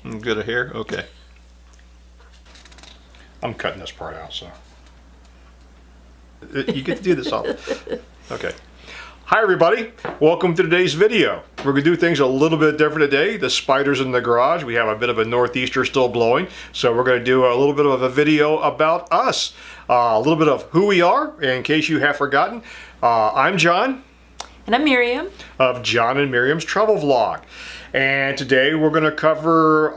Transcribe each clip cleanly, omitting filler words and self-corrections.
Good of hair? Okay. I'm cutting this part out, so. You get to do this all. Okay. Hi everybody, welcome to today's video. We're going to do things a little bit different today. The spider's in the garage. We have a bit of a northeaster still blowing, so we're going to do a little bit of a video about us. A little bit of who we are, in case you have forgotten. I'm John. And I'm Miriam. Of John and Miriam's Travel Vlog. And today we're going to cover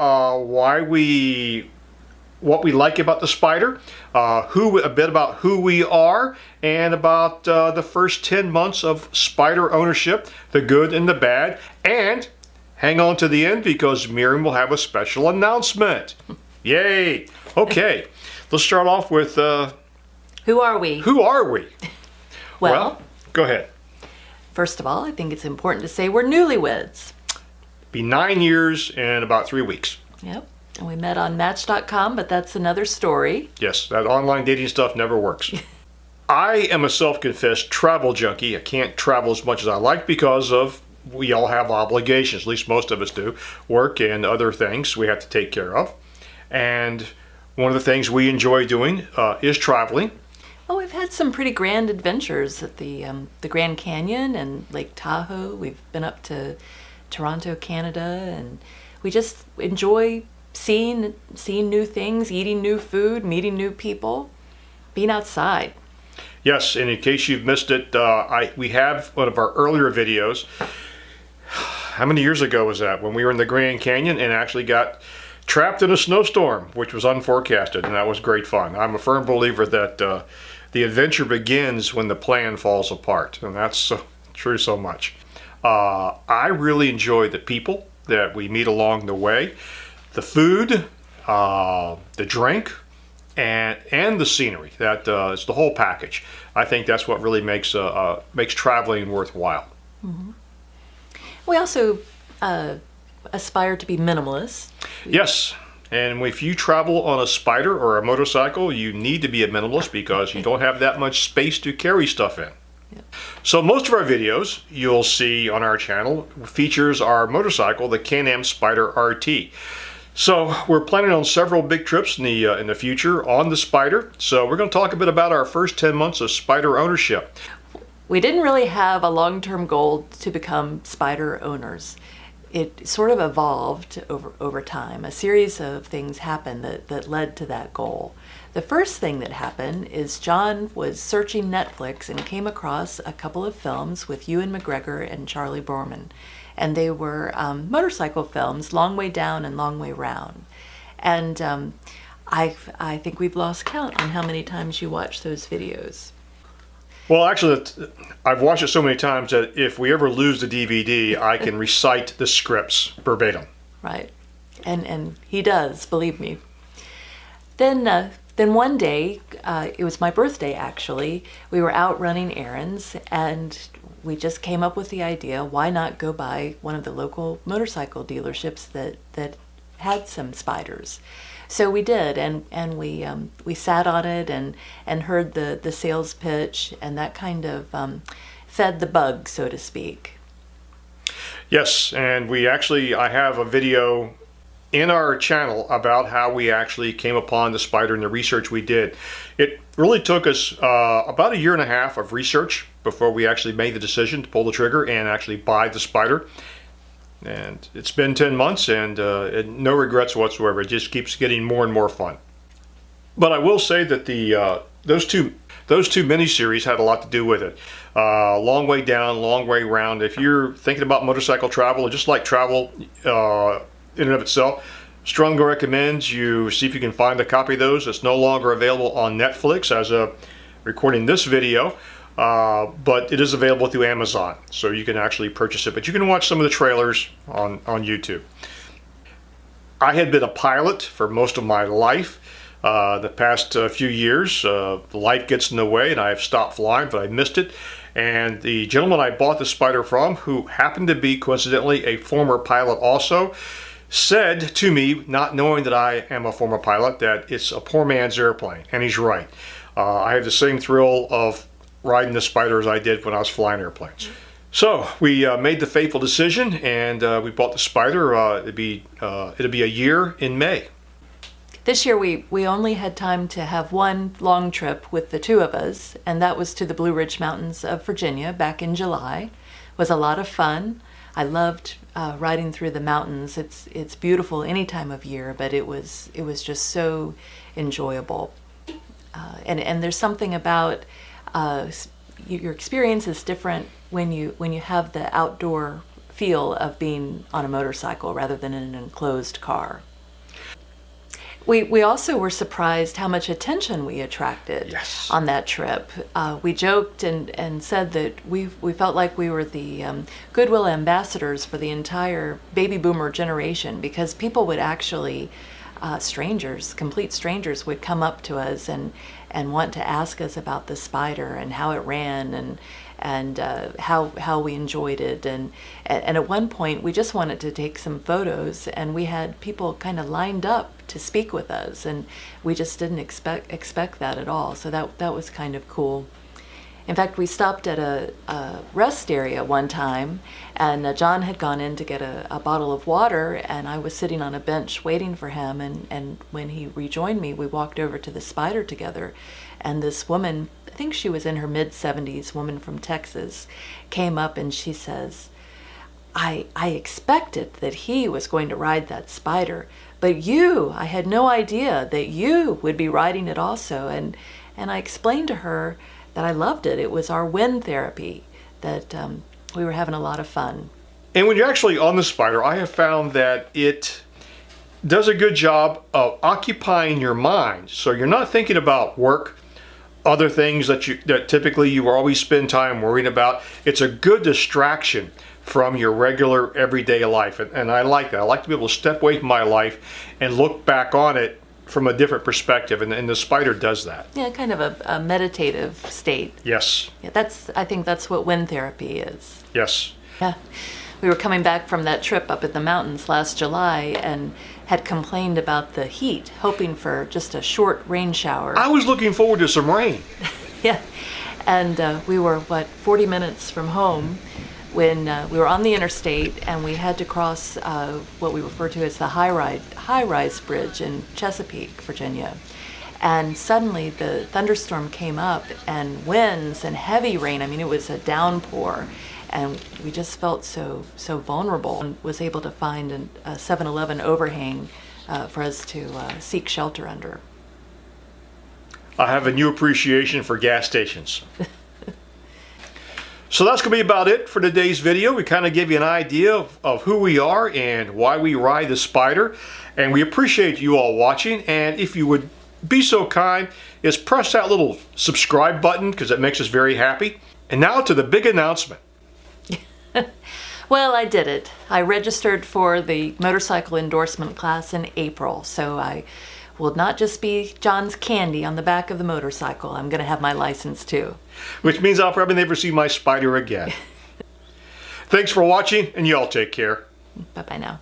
what we like about the Spyder, a bit about who we are, and about the first 10 months of Spyder ownership, the good and the bad, and hang on to the end because Miriam will have a special announcement. Yay! Okay, let's start off with who are we? Who are we? Well, go ahead. First of all, I think it's important to say we're newlyweds. Be 9 years and about 3 weeks. Yep. And we met on Match.com, but that's another story. Yes, that online dating stuff never works. I am a self-confessed travel junkie. I can't travel as much as I like because we all have obligations, at least most of us do, work and other things we have to take care of. And one of the things we enjoy doing is traveling. Well, we've had some pretty grand adventures at the Grand Canyon and Lake Tahoe. We've been up to Toronto, Canada, and we just enjoy seeing new things, eating new food, meeting new people, being outside. Yes, and in case you've missed it, we have one of our earlier videos. How many years ago was that? When we were in the Grand Canyon and actually got trapped in a snowstorm, which was unforecasted, and that was great fun. I'm a firm believer that the adventure begins when the plan falls apart, and that's true so much. I really enjoy the people that we meet along the way, the food, the drink, and the scenery. That it's the whole package. I think that's what really makes traveling worthwhile. Mm-hmm. We also aspire to be minimalists. Yes, and if you travel on a Spyder or a motorcycle, you need to be a minimalist because you don't have that much space to carry stuff in. Yep. So most of our videos you'll see on our channel features our motorcycle, the Can-Am Spyder RT. So we're planning on several big trips in the future on the Spyder. So we're going to talk a bit about our first 10 months of Spyder ownership. We didn't really have a long-term goal to become Spyder owners. It sort of evolved over time. A series of things happened that led to that goal. The first thing that happened is John was searching Netflix and came across a couple of films with Ewan McGregor and Charlie Boorman. And they were motorcycle films, Long Way Down and Long Way Round. And I think we've lost count on how many times you watch those videos. Well, actually, I've watched it so many times that if we ever lose the DVD, I can recite the scripts verbatim. Right. And he does, believe me. Then one day, it was my birthday actually, we were out running errands and we just came up with the idea, why not go by one of the local motorcycle dealerships that had some Spyders. So we did, and we sat on it and heard the sales pitch, and that kind of fed the bug, so to speak. Yes, and I have a video in our channel about how we actually came upon the Spyder and the research we did. It really took us about 1.5 years of research before we actually made the decision to pull the trigger and actually buy the Spyder. And it's been 10 months and no regrets whatsoever. It just keeps getting more and more fun. But I will say that those two miniseries had a lot to do with it. Long Way Down, Long Way Round. If you're thinking about motorcycle travel or just like travel in and of itself, strongly recommend you see if you can find a copy of those. It's no longer available on Netflix as of recording this video. But it is available through Amazon, so you can actually purchase it. But you can watch some of the trailers on YouTube. I had been a pilot for most of my life. The past few years, life gets in the way, and I've stopped flying, but I missed it. And the gentleman I bought the Spyder from, who happened to be coincidentally a former pilot also, said to me, not knowing that I am a former pilot, that it's a poor man's airplane, and he's right. I have the same thrill of riding the Spyder as I did when I was flying airplanes. So we made the fateful decision, and we bought the Spyder. It'll be a year in May. This year we only had time to have one long trip with the two of us, and that was to the Blue Ridge Mountains of Virginia back in July. It was a lot of fun. I loved riding through the mountains. It's beautiful any time of year, but it was just so enjoyable. And there's something about your experience is different when you have the outdoor feel of being on a motorcycle rather than in an enclosed car. We also were surprised how much attention we attracted on that trip. We joked and said that we felt like we were the goodwill ambassadors for the entire baby boomer generation, because people would actually, complete strangers would come up to us and want to ask us about the Spyder and how it ran and how we enjoyed it. And at one point we just wanted to take some photos, and we had people kind of lined up to speak with us, and we just didn't expect that at all. So that was kind of cool. In fact, we stopped at a rest area one time, and John had gone in to get a bottle of water, and I was sitting on a bench waiting for him, and when he rejoined me, we walked over to the Spyder together, and this woman, I think she was in her mid-70s, woman from Texas, came up and she says, I expected that he was going to ride that Spyder, but I had no idea that you would be riding it also. And I explained to her that I loved it. It was our wind therapy, that we were having a lot of fun. And when you're actually on the Spyder, I have found that it does a good job of occupying your mind. So you're not thinking about work, other things that typically you always spend time worrying about. It's a good distraction from your regular everyday life, and I like that. I like to be able to step away from my life and look back on it from a different perspective, and the Spyder does that. Yeah, kind of a meditative state. Yes. Yeah, I think that's what wind therapy is. Yes. Yeah. We were coming back from that trip up in the mountains last July and had complained about the heat, hoping for just a short rain shower. I was looking forward to some rain. Yeah. And we were, 40 minutes from home when we were on the interstate, and we had to cross what we refer to as the high-rise bridge in Chesapeake, Virginia. And suddenly the thunderstorm came up, and winds and heavy rain. I mean, it was a downpour, and we just felt so vulnerable, and was able to find a 7-Eleven overhang for us to seek shelter under. I have a new appreciation for gas stations. So that's going to be about it for today's video. We kind of give you an idea of who we are and why we ride the Spyder. And we appreciate you all watching. And if you would be so kind, is press that little subscribe button, because it makes us very happy. And now to the big announcement. Well, I did it. I registered for the motorcycle endorsement class in April. So I will not just be John's candy on the back of the motorcycle. I'm going to have my license too. Which means I'll probably never see my Spyder again. Thanks for watching, and y'all take care. Bye-bye now.